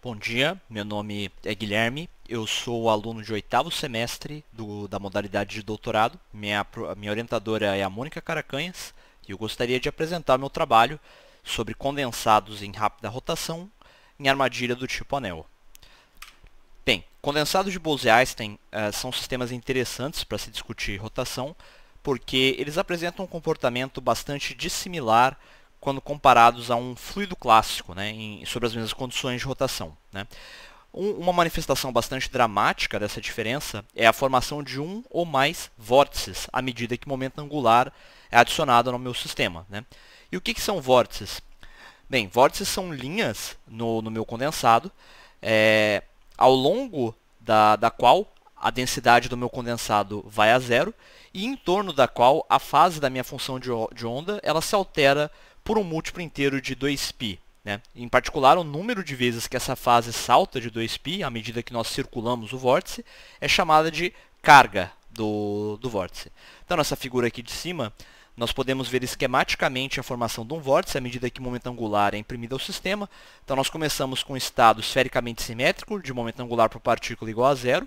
Bom dia, meu nome é Guilherme, eu sou aluno de oitavo semestre da modalidade de doutorado. Minha orientadora é a Mônica Caracanhas e eu gostaria de apresentar meu trabalho sobre condensados em rápida rotação em armadilha do tipo anel. Bem, condensados de Bose-Einstein são sistemas interessantes para se discutir rotação, porque eles apresentam um comportamento bastante dissimilar quando comparados a um fluido clássico, né, sobre as mesmas condições de rotação. Né. Uma manifestação bastante dramática dessa diferença é a formação de um ou mais vórtices à medida que o momento angular é adicionado no meu sistema. Né. E o que são vórtices? Bem, vórtices são linhas no meu condensado, ao longo da qual a densidade do meu condensado vai a zero e em torno da qual a fase da minha função de onda ela se altera por um múltiplo inteiro de 2π. Né? Em particular, o número de vezes que essa fase salta de 2π à medida que nós circulamos o vórtice é chamada de carga do vórtice. Então, nessa figura aqui de cima, nós podemos ver esquematicamente a formação de um vórtice à medida que o momento angular é imprimido ao sistema. Então, nós começamos com um estado esfericamente simétrico, de momento angular por partícula igual a zero.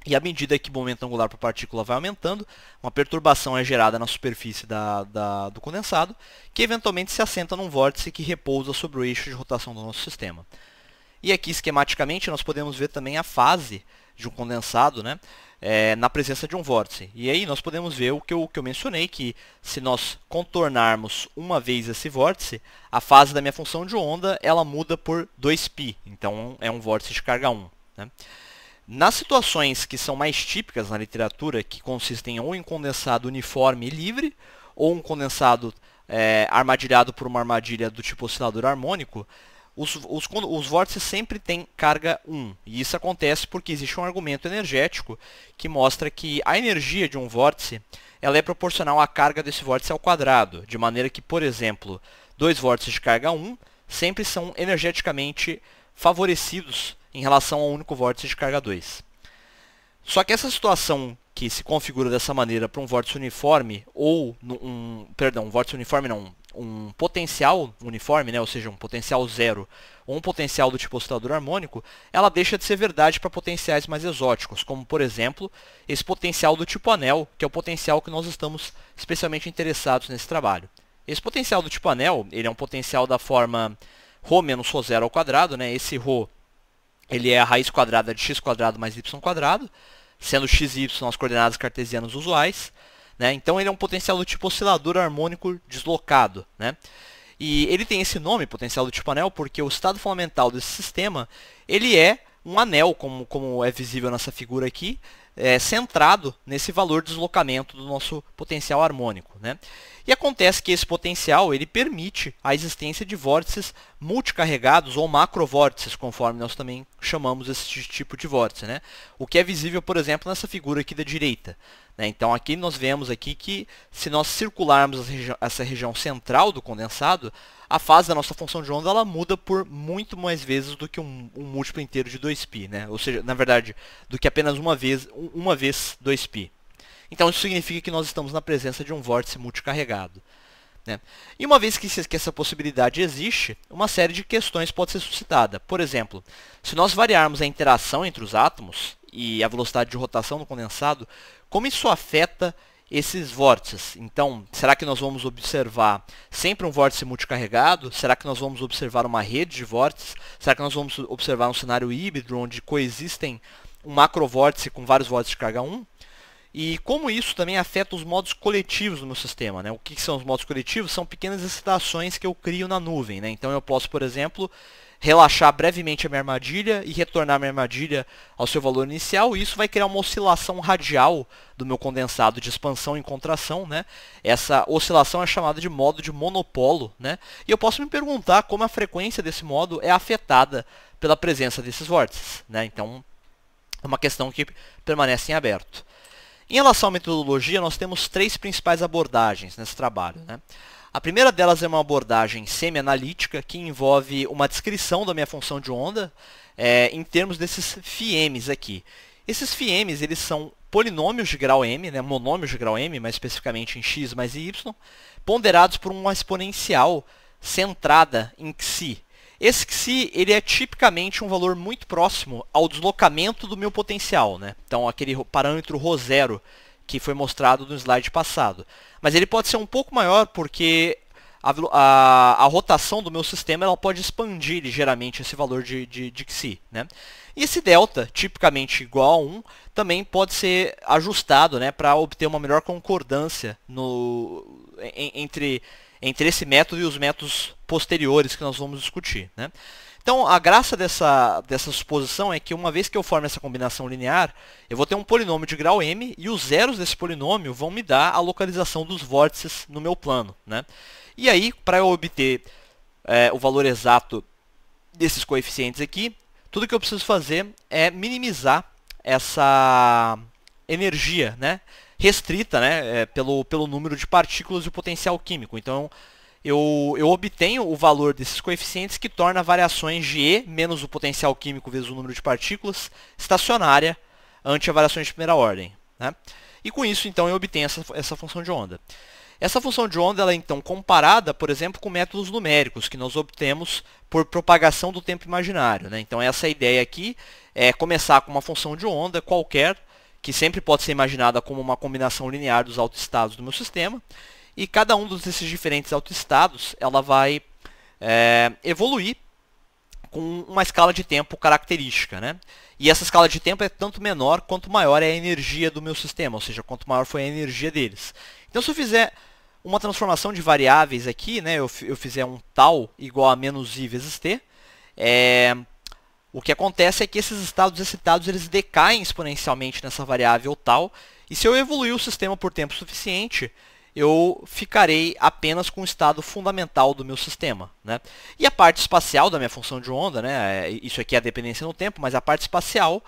E à medida que o momento angular por partícula vai aumentando, uma perturbação é gerada na superfície do condensado, que eventualmente se assenta num vórtice que repousa sobre o eixo de rotação do nosso sistema. E aqui, esquematicamente, nós podemos ver também a fase de um condensado, né, na presença de um vórtice. E aí nós podemos ver o que eu mencionei, que se nós contornarmos uma vez esse vórtice, a fase da minha função de onda ela muda por 2π. Então, é um vórtice de carga 1. Né? Nas situações que são mais típicas na literatura, que consistem ou em condensado uniforme e livre, ou um condensado armadilhado por uma armadilha do tipo oscilador harmônico, os vórtices sempre têm carga 1. E isso acontece porque existe um argumento energético que mostra que a energia de um vórtice ela é proporcional à carga desse vórtice ao quadrado. De maneira que, por exemplo, dois vórtices de carga 1 sempre são energeticamente favorecidos em relação ao único vórtice de carga 2. Só que essa situação que se configura dessa maneira para um vórtice uniforme, ou um vórtice uniforme não, um potencial uniforme, né, ou seja, um potencial zero, ou um potencial do tipo oscilador harmônico, ela deixa de ser verdade para potenciais mais exóticos, como, por exemplo, esse potencial do tipo anel, que é o potencial que nós estamos especialmente interessados nesse trabalho. Esse potencial do tipo anel, ele é um potencial da forma ρ menos ρ0 ao quadrado, né? Esse ρ ele é a raiz quadrada de x² mais y², sendo x e y as coordenadas cartesianas usuais. Né? Então ele é um potencial do tipo oscilador harmônico deslocado. Né? E ele tem esse nome, potencial do tipo anel, porque o estado fundamental desse sistema ele é um anel, como é visível nessa figura aqui, centrado nesse valor de deslocamento do nosso potencial harmônico. Né? E acontece que esse potencial ele permite a existência de vórtices multicarregados ou macrovórtices, conforme nós também chamamos esse tipo de vórtice. Né? O que é visível, por exemplo, nessa figura aqui da direita. Né? Então aqui nós vemos aqui que se nós circularmos essa região central do condensado, a fase da nossa função de onda ela muda por muito mais vezes do que um múltiplo inteiro de 2π. Né? Ou seja, na verdade, do que apenas uma vez 2π. Então isso significa que nós estamos na presença de um vórtice multicarregado. Né? E uma vez que essa possibilidade existe, uma série de questões pode ser suscitada. Por exemplo, se nós variarmos a interação entre os átomos e a velocidade de rotação do condensado, como isso afeta esses vórtices? Então, será que nós vamos observar sempre um vórtice multicarregado? Será que nós vamos observar uma rede de vórtices? Será que nós vamos observar um cenário híbrido onde coexistem um macrovórtice com vários vórtices de carga 1? E como isso também afeta os modos coletivos do meu sistema. Né? O que são os modos coletivos? São pequenas excitações que eu crio na nuvem. Né? Então eu posso, por exemplo, relaxar brevemente a minha armadilha e retornar a minha armadilha ao seu valor inicial. E isso vai criar uma oscilação radial do meu condensado de expansão e contração. Né? Essa oscilação é chamada de modo de monopolo. Né? E eu posso me perguntar como a frequência desse modo é afetada pela presença desses vórtices. Né? Então é uma questão que permanece em aberto. Em relação à metodologia, nós temos três principais abordagens nesse trabalho. Né? A primeira delas é uma abordagem semi-analítica, que envolve uma descrição da minha função de onda em termos desses φm's aqui. Esses φm's eles são polinômios de grau m, né? Monômios de grau m, mais especificamente em x mais y, ponderados por uma exponencial centrada em xi. Esse Xi, ele é tipicamente um valor muito próximo ao deslocamento do meu potencial, né? Então, aquele parâmetro ρ0 que foi mostrado no slide passado. Mas ele pode ser um pouco maior porque a rotação do meu sistema ela pode expandir ligeiramente esse valor de Xi, né? E esse delta, tipicamente igual a 1, também pode ser ajustado, né, para obter uma melhor concordância entre esse método e os métodos posteriores que nós vamos discutir, né? Então, a graça dessa suposição é que uma vez que eu formo essa combinação linear, eu vou ter um polinômio de grau m e os zeros desse polinômio vão me dar a localização dos vórtices no meu plano, né? E aí, para eu obter o valor exato desses coeficientes aqui, tudo que eu preciso fazer é minimizar essa energia, né, restrita, né, pelo número de partículas e o potencial químico. Então, eu obtenho o valor desses coeficientes que torna variações de E menos o potencial químico vezes o número de partículas estacionária ante as variações de primeira ordem, né? E com isso, então, eu obtenho essa função de onda. Essa função de onda ela é então comparada, por exemplo, com métodos numéricos que nós obtemos por propagação do tempo imaginário, né? Então essa ideia aqui é começar com uma função de onda qualquer, que sempre pode ser imaginada como uma combinação linear dos autoestados do meu sistema, e cada um desses diferentes autoestados ela vai evoluir com uma escala de tempo característica, né? E essa escala de tempo é tanto menor quanto maior é a energia do meu sistema, ou seja, quanto maior foi a energia deles. Então, se eu fizer uma transformação de variáveis aqui, né, eu fizer um tal igual a menos i vezes t, o que acontece é que esses estados excitados eles decaem exponencialmente nessa variável tal, e se eu evoluir o sistema por tempo suficiente, eu ficarei apenas com o estado fundamental do meu sistema, né? E a parte espacial da minha função de onda, né, isso aqui é a dependência no tempo, mas a parte espacial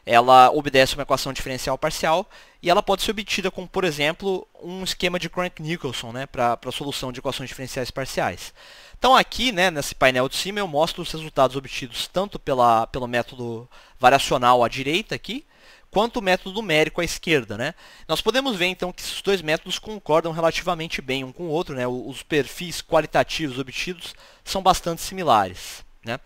ela obedece uma equação diferencial parcial e ela pode ser obtida com, por exemplo, um esquema de Crank-Nicolson, né, para a solução de equações diferenciais parciais. Então aqui, né, nesse painel de cima, eu mostro os resultados obtidos tanto pelo método variacional à direita aqui, quanto o método numérico à esquerda, né? Nós podemos ver então que esses dois métodos concordam relativamente bem um com o outro, né? Os perfis qualitativos obtidos são bastante similares, né?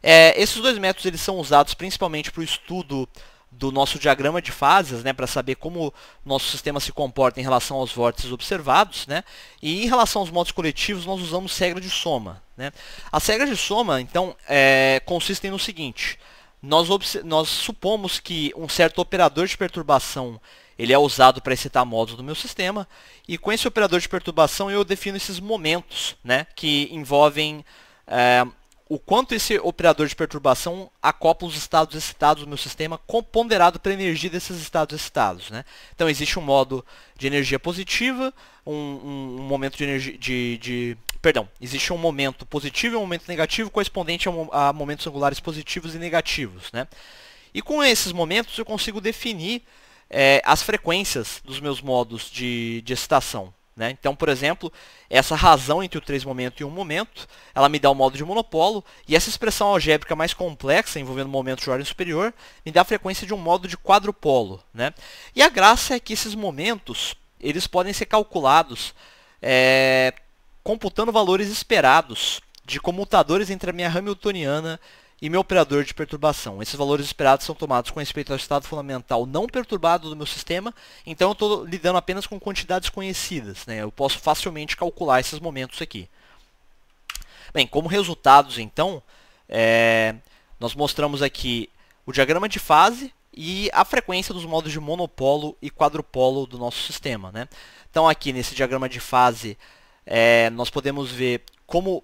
Esses dois métodos eles são usados principalmente para o estudo do nosso diagrama de fases, né, para saber como o nosso sistema se comporta em relação aos vórtices observados, né, e em relação aos modos coletivos nós usamos regra de soma, né. As regras de soma, então, consistem no seguinte: nós supomos que um certo operador de perturbação ele é usado para excitar módulos do meu sistema, e com esse operador de perturbação eu defino esses momentos, né, que envolvem o quanto esse operador de perturbação acopla os estados excitados do meu sistema ponderado pela energia desses estados excitados, né? Então existe um modo de energia positiva, um momento de energia existe um momento positivo e um momento negativo correspondente a momentos angulares positivos e negativos, né? E com esses momentos eu consigo definir as frequências dos meus modos de excitação, né? Então, por exemplo, essa razão entre o 3 momento e 1 momento, ela me dá o modo de monopolo, e essa expressão algébrica mais complexa, envolvendo momentos de ordem superior, me dá a frequência de um modo de quadrupolo, né? E a graça é que esses momentos eles podem ser calculados computando valores esperados de comutadores entre a minha Hamiltoniana e meu operador de perturbação. Esses valores esperados são tomados com respeito ao estado fundamental não perturbado do meu sistema, então eu estou lidando apenas com quantidades conhecidas, né? Eu posso facilmente calcular esses momentos aqui. Bem, como resultados, então, nós mostramos aqui o diagrama de fase e a frequência dos modos de monopolo e quadrupolo do nosso sistema, né? Então, aqui nesse diagrama de fase, nós podemos ver como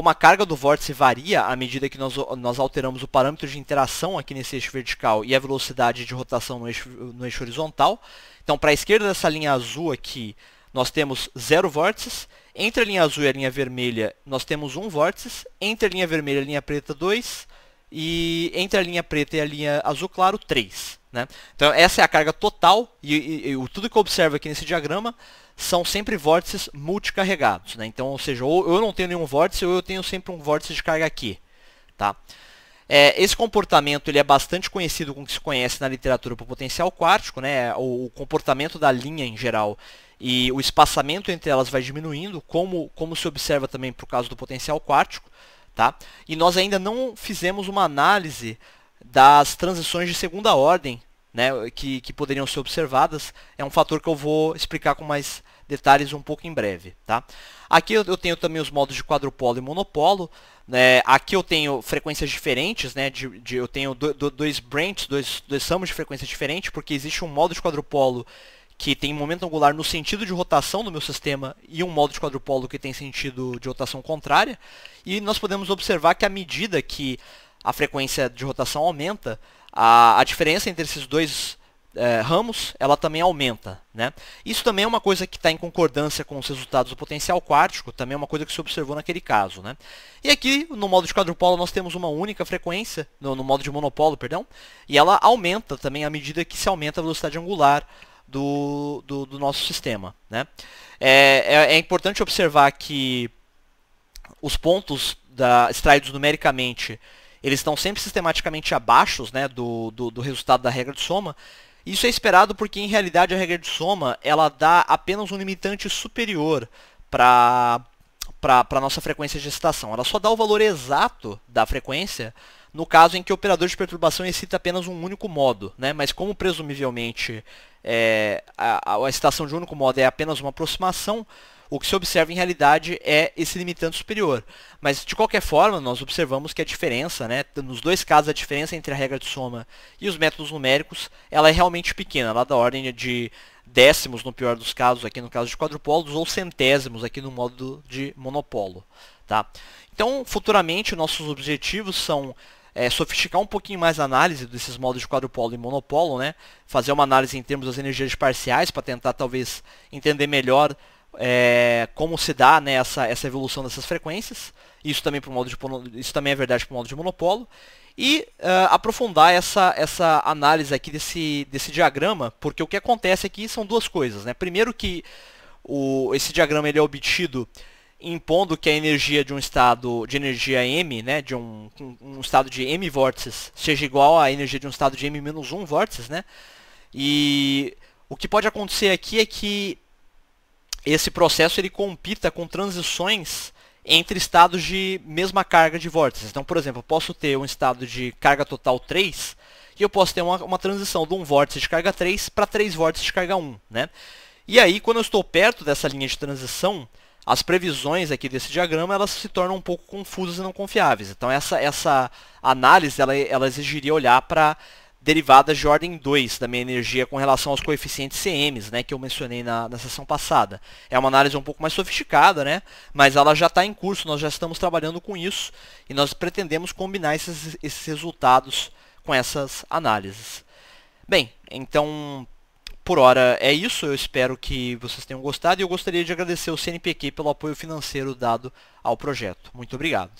a carga do vórtice varia à medida que nós alteramos o parâmetro de interação aqui nesse eixo vertical e a velocidade de rotação no eixo horizontal. Então, para a esquerda dessa linha azul aqui, nós temos 0 vórtices. Entre a linha azul e a linha vermelha, nós temos 1 vórtice. Entre a linha vermelha e a linha preta, 2. E entre a linha preta e a linha azul claro, 3. Né? Então, essa é a carga total. E tudo que eu observo aqui nesse diagrama são sempre vórtices multicarregados, né? Então, ou seja, ou eu não tenho nenhum vórtice ou eu tenho sempre um vórtice de carga aqui, tá? Esse comportamento ele é bastante conhecido com o que se conhece na literatura para o potencial quártico, né? O comportamento da linha em geral e o espaçamento entre elas vai diminuindo, como se observa também para o caso do potencial quártico. Tá? E nós ainda não fizemos uma análise das transições de segunda ordem, né, que poderiam ser observadas. É um fator que eu vou explicar com mais detalhes um pouco em breve. Tá? Aqui eu tenho também os modos de quadrupolo e monopolo. Né? Aqui eu tenho frequências diferentes, né? Eu tenho dois branches, dois ramos de frequência diferentes, porque existe um modo de quadrupolo que tem momento angular no sentido de rotação do meu sistema e um modo de quadrupolo que tem sentido de rotação contrária. E nós podemos observar que à medida que a frequência de rotação aumenta, a diferença entre esses dois ramos, ela também aumenta. Né? Isso também é uma coisa que está em concordância com os resultados do potencial quártico, também é uma coisa que se observou naquele caso. Né? E aqui, no modo de quadrupolo, nós temos uma única frequência, no modo de monopolo, perdão, e ela aumenta também à medida que se aumenta a velocidade angular do nosso sistema. Né? É importante observar que os pontos extraídos numericamente, eles estão sempre sistematicamente abaixo, né, do resultado da regra de soma. Isso é esperado porque, em realidade, a regra de soma ela dá apenas um limitante superior para a nossa frequência de excitação. Ela só dá o valor exato da frequência no caso em que o operador de perturbação excita apenas um único modo. Né? Mas como, presumivelmente, a excitação de um único modo é apenas uma aproximação, o que se observa em realidade é esse limitante superior. Mas de qualquer forma, nós observamos que a diferença, né, nos dois casos, a diferença entre a regra de soma e os métodos numéricos, ela é realmente pequena, ela é da ordem de décimos no pior dos casos, aqui no caso de quadrupolos, ou centésimos aqui no modo de monopolo. Tá? Então, futuramente, nossos objetivos são sofisticar um pouquinho mais a análise desses modos de quadrupolo e monopolo, né? Fazer uma análise em termos das energias parciais para tentar talvez entender melhor como se dá, né, essa evolução dessas frequências. Isso também é verdade para o modo de monopolo. E aprofundar essa análise aqui desse diagrama, porque o que acontece aqui são duas coisas. Né? Primeiro que esse diagrama ele é obtido impondo que a energia de um estado de energia M, né, de um estado de M vórtices, seja igual à energia de um estado de M-1 vórtices. Né? E o que pode acontecer aqui é que esse processo ele compita com transições entre estados de mesma carga de vórtices. Então, por exemplo, eu posso ter um estado de carga total 3 e eu posso ter uma transição de um vórtice de carga 3 para 3 vórtices de carga 1. Né? E aí, quando eu estou perto dessa linha de transição, as previsões aqui desse diagrama elas se tornam um pouco confusas e não confiáveis. Então, essa análise ela exigiria olhar para derivadas de ordem 2 da minha energia com relação aos coeficientes CMs, né, que eu mencionei na sessão passada. É uma análise um pouco mais sofisticada, né, mas ela já está em curso, nós já estamos trabalhando com isso e nós pretendemos combinar esses resultados com essas análises. Bem, então, por hora é isso, eu espero que vocês tenham gostado e eu gostaria de agradecer ao CNPq pelo apoio financeiro dado ao projeto. Muito obrigado.